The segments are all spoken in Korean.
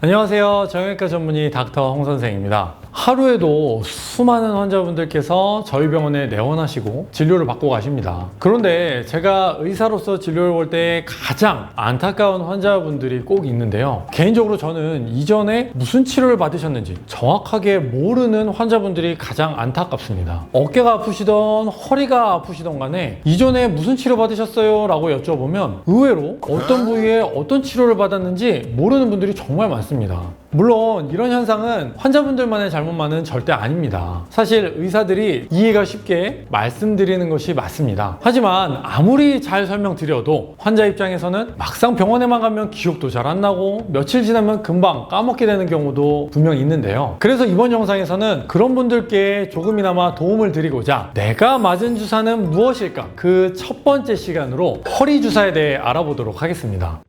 안녕하세요. 정형외과 전문의 닥터 홍 선생입니다. 하루에도 수많은 환자분들께서 저희 병원에 내원하시고 진료를 받고 가십니다. 그런데 제가 의사로서 진료를 볼 때 가장 안타까운 환자분들이 꼭 있는데요. 개인적으로 저는 이전에 무슨 치료를 받으셨는지 정확하게 모르는 환자분들이 가장 안타깝습니다. 어깨가 아프시던 허리가 아프시던 간에 이전에 무슨 치료 받으셨어요? 라고 여쭤보면 의외로 어떤 부위에 어떤 치료를 받았는지 모르는 분들이 정말 많습니다. 물론 이런 현상은 환자분들만의 잘못만은 절대 아닙니다. 사실 의사들이 이해가 쉽게 말씀드리는 것이 맞습니다. 하지만 아무리 잘 설명드려도 환자 입장에서는 막상 병원에만 가면 기억도 잘 안 나고 며칠 지나면 금방 까먹게 되는 경우도 분명히 있는데요. 그래서 이번 영상에서는 그런 분들께 조금이나마 도움을 드리고자 내가 맞은 주사는 무엇일까? 그 첫 번째 시간으로 허리 주사에 대해 알아보도록 하겠습니다.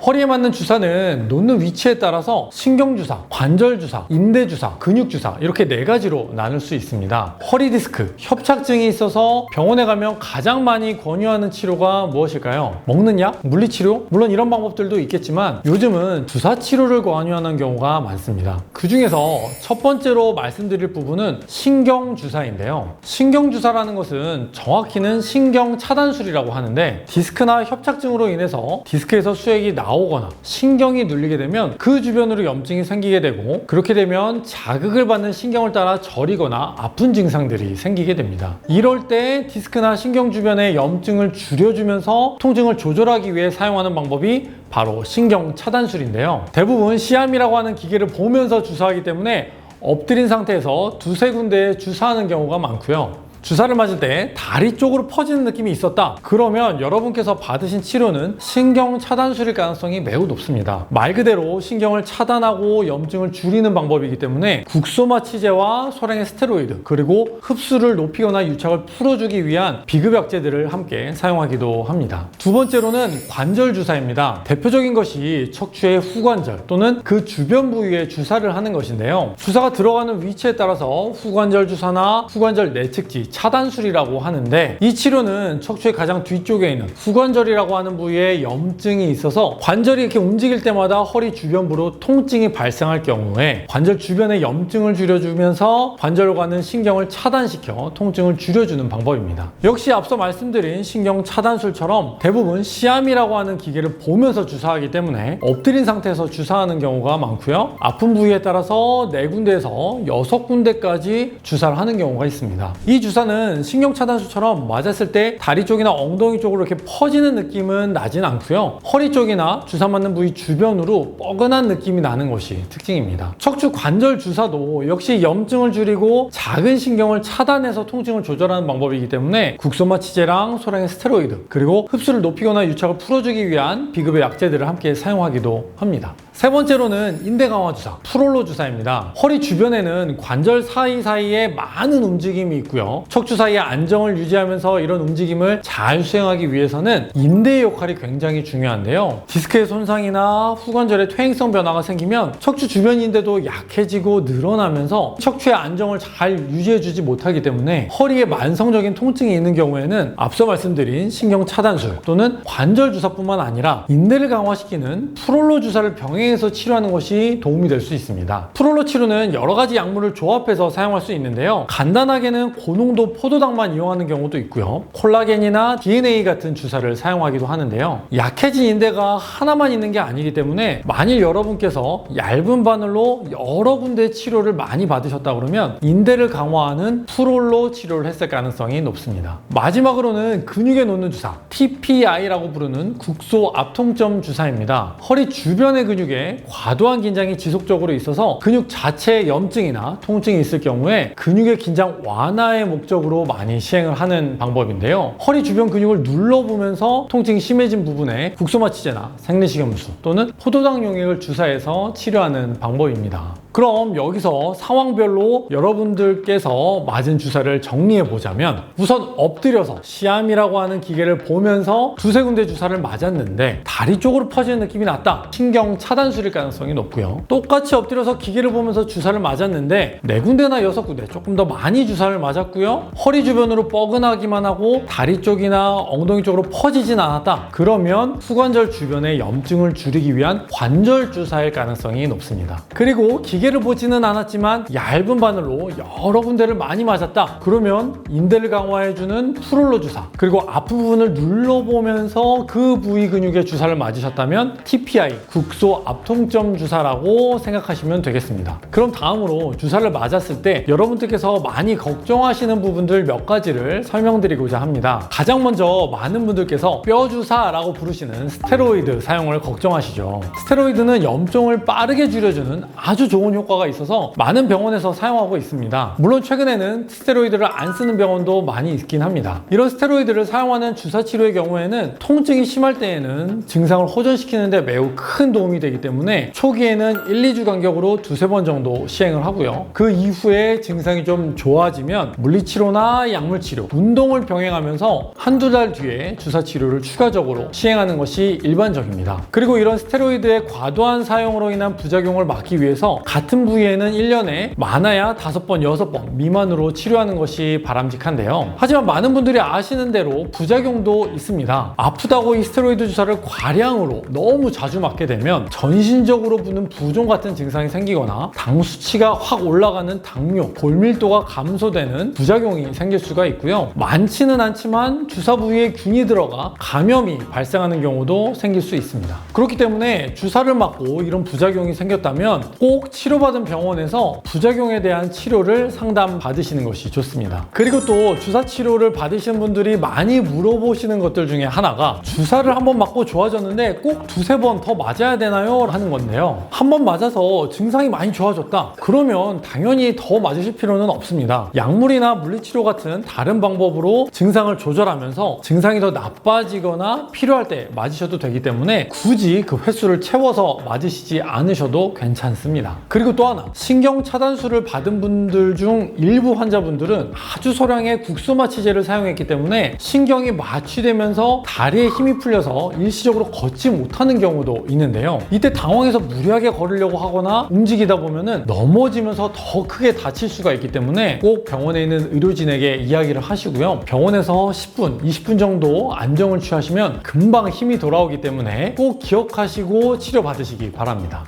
허리에 맞는 주사는 놓는 위치에 따라서 신경주사, 관절주사, 인대주사, 근육주사 이렇게 4가지로 나눌 수 있습니다. 허리 디스크, 협착증이 있어서 병원에 가면 가장 많이 권유하는 치료가 무엇일까요? 먹는 약? 물리치료? 물론 이런 방법들도 있겠지만 요즘은 주사치료를 권유하는 경우가 많습니다. 그 중에서 첫 번째로 말씀드릴 부분은 신경주사인데요. 신경주사라는 것은 정확히는 신경차단술이라고 하는데 디스크나 협착증으로 인해서 디스크에서 수액이 나오거나 신경이 눌리게 되면 그 주변으로 염증이 생기게 되고 그렇게 되면 자극을 받는 신경을 따라 저리거나 아픈 증상들이 생기게 됩니다. 이럴 때 디스크나 신경 주변의 염증을 줄여주면서 통증을 조절하기 위해 사용하는 방법이 바로 신경차단술인데요. 대부분 시암이라고 하는 기계를 보면서 주사하기 때문에 엎드린 상태에서 두세 군데에 주사하는 경우가 많고요. 주사를 맞을 때 다리 쪽으로 퍼지는 느낌이 있었다. 그러면 여러분께서 받으신 치료는 신경 차단술일 가능성이 매우 높습니다. 말 그대로 신경을 차단하고 염증을 줄이는 방법이기 때문에 국소마취제와 소량의 스테로이드 그리고 흡수를 높이거나 유착을 풀어주기 위한 비급약제들을 함께 사용하기도 합니다. 두 번째로는 관절 주사입니다. 대표적인 것이 척추의 후관절 또는 그 주변 부위에 주사를 하는 것인데요. 주사가 들어가는 위치에 따라서 후관절 주사나 후관절 내측지 차단술이라고 하는데 이 치료는 척추의 가장 뒤쪽에 있는 후관절이라고 하는 부위에 염증이 있어서 관절이 이렇게 움직일 때마다 허리 주변부로 통증이 발생할 경우에 관절 주변의 염증을 줄여주면서 관절로 가는 신경을 차단시켜 통증을 줄여주는 방법입니다. 역시 앞서 말씀드린 신경 차단술처럼 대부분 시암이라고 하는 기계를 보면서 주사하기 때문에 엎드린 상태에서 주사하는 경우가 많고요. 아픈 부위에 따라서 4군데에서 6군데까지 주사를 하는 경우가 있습니다. 이 주사는 신경차단술처럼 맞았을 때 다리 쪽이나 엉덩이 쪽으로 이렇게 퍼지는 느낌은 나진 않고요. 허리 쪽이나 주사 맞는 부위 주변으로 뻐근한 느낌이 나는 것이 특징입니다. 척추 관절 주사도 역시 염증을 줄이고 작은 신경을 차단해서 통증을 조절하는 방법이기 때문에 국소마취제랑 소량의 스테로이드 그리고 흡수를 높이거나 유착을 풀어주기 위한 비급의 약제들을 함께 사용하기도 합니다. 세 번째로는 인대 강화 주사, 프롤로 주사입니다. 허리 주변에는 관절 사이사이에 많은 움직임이 있고요. 척추 사이의 안정을 유지하면서 이런 움직임을 잘 수행하기 위해서는 인대의 역할이 굉장히 중요한데요. 디스크의 손상이나 후관절의 퇴행성 변화가 생기면 척추 주변 인대도 약해지고 늘어나면서 척추의 안정을 잘 유지해주지 못하기 때문에 허리에 만성적인 통증이 있는 경우에는 앞서 말씀드린 신경 차단술 또는 관절 주사뿐만 아니라 인대를 강화시키는 프롤로 주사를 병행해서 치료하는 것이 도움이 될 수 있습니다. 프롤로 치료는 여러 가지 약물을 조합해서 사용할 수 있는데요. 간단하게는 고농도 포도당만 이용하는 경우도 있고요. 콜라겐이나 DNA 같은 주사를 사용하기도 하는데요. 약해진 인대가 하나만 있는 게 아니기 때문에 만일 여러분께서 얇은 바늘로 여러 군데 치료를 많이 받으셨다 그러면 인대를 강화하는 프롤로 치료를 했을 가능성이 높습니다. 마지막으로는 근육에 놓는 주사, TPI라고 부르는 국소 압통점 주사입니다. 허리 주변의 근육에 과도한 긴장이 지속적으로 있어서 근육 자체에 염증이나 통증이 있을 경우에 근육의 긴장 완화의 목적으로 많이 시행을 하는 방법인데요. 허리 주변 근육을 눌러보면서 통증이 심해진 부분에 국소마취제나 생리식염수 또는 포도당 용액을 주사해서 치료하는 방법입니다. 그럼 여기서 상황별로 여러분들께서 맞은 주사를 정리해 보자면, 우선 엎드려서 시암이라고 하는 기계를 보면서 두세 군데 주사를 맞았는데 다리 쪽으로 퍼지는 느낌이 났다. 신경 차단술일 가능성이 높고요. 똑같이 엎드려서 기계를 보면서 주사를 맞았는데 네 군데나 여섯 군데 조금 더 많이 주사를 맞았고요. 허리 주변으로 뻐근하기만 하고 다리 쪽이나 엉덩이 쪽으로 퍼지진 않았다. 그러면 후관절 주변의 염증을 줄이기 위한 관절 주사일 가능성이 높습니다. 그리고 기계를 보지는 않았지만 얇은 바늘로 여러 군데를 많이 맞았다. 그러면 인대를 강화해주는 프롤로 주사, 그리고 앞부분을 눌러보면서 그 부위 근육에 주사를 맞으셨다면 TPI, 국소 압통점 주사라고 생각하시면 되겠습니다. 그럼 다음으로 주사를 맞았을 때 여러분들께서 많이 걱정하시는 부분들 몇 가지를 설명드리고자 합니다. 가장 먼저 많은 분들께서 뼈 주사라고 부르시는 스테로이드 사용을 걱정하시죠. 스테로이드는 염종을 빠르게 줄여주는 아주 좋은 효과가 있어서 많은 병원에서 사용하고 있습니다. 물론 최근에는 스테로이드를 안 쓰는 병원도 많이 있긴 합니다. 이런 스테로이드를 사용하는 주사 치료의 경우에는 통증이 심할 때에는 증상을 호전시키는데 매우 큰 도움이 되기 때문에 초기에는 1, 2주 간격으로 두세 번 정도 시행을 하고요. 그 이후에 증상이 좀 좋아지면 물리치료나 약물치료, 운동을 병행하면서 한두 달 뒤에 주사 치료를 추가적으로 시행하는 것이 일반적입니다. 그리고 이런 스테로이드의 과도한 사용으로 인한 부작용을 막기 위해서 같은 부위에는 1년에 많아야 5번, 6번 미만으로 치료하는 것이 바람직한데요. 하지만 많은 분들이 아시는 대로 부작용도 있습니다. 아프다고 이 스테로이드 주사를 과량으로 너무 자주 맞게 되면 전신적으로 부는 부종 같은 증상이 생기거나 당 수치가 확 올라가는 당뇨, 골밀도가 감소되는 부작용이 생길 수가 있고요. 많지는 않지만 주사 부위에 균이 들어가 감염이 발생하는 경우도 생길 수 있습니다. 그렇기 때문에 주사를 맞고 이런 부작용이 생겼다면 꼭 치료받은 병원에서 부작용에 대한 치료를 상담받으시는 것이 좋습니다. 그리고 또 주사 치료를 받으시는 분들이 많이 물어보시는 것들 중에 하나가, 주사를 한번 맞고 좋아졌는데 꼭 두세 번 더 맞아야 되나요? 하는 건데요. 한 번 맞아서 증상이 많이 좋아졌다. 그러면 당연히 더 맞으실 필요는 없습니다. 약물이나 물리치료 같은 다른 방법으로 증상을 조절하면서 증상이 더 나빠지거나 필요할 때 맞으셔도 되기 때문에 굳이 그 횟수를 채워서 맞으시지 않으셔도 괜찮습니다. 그리고 또 하나, 신경 차단술을 받은 분들 중 일부 환자분들은 아주 소량의 국소마취제를 사용했기 때문에 신경이 마취되면서 다리에 힘이 풀려서 일시적으로 걷지 못하는 경우도 있는데요. 이때 당황해서 무리하게 걸으려고 하거나 움직이다 보면은 넘어지면서 더 크게 다칠 수가 있기 때문에 꼭 병원에 있는 의료진에게 이야기를 하시고요. 병원에서 10분, 20분 정도 안정을 취하시면 금방 힘이 돌아오기 때문에 꼭 기억하시고 치료받으시기 바랍니다.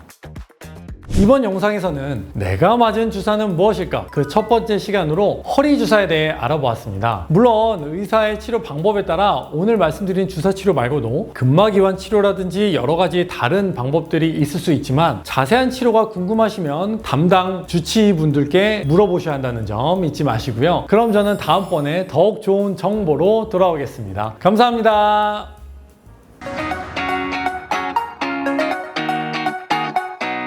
이번 영상에서는 내가 맞은 주사는 무엇일까? 그 첫 번째 시간으로 허리 주사에 대해 알아보았습니다. 물론 의사의 치료 방법에 따라 오늘 말씀드린 주사 치료 말고도 근막이완 치료라든지 여러 가지 다른 방법들이 있을 수 있지만, 자세한 치료가 궁금하시면 담당 주치의분들께 물어보셔야 한다는 점 잊지 마시고요. 그럼 저는 다음번에 더욱 좋은 정보로 돌아오겠습니다. 감사합니다.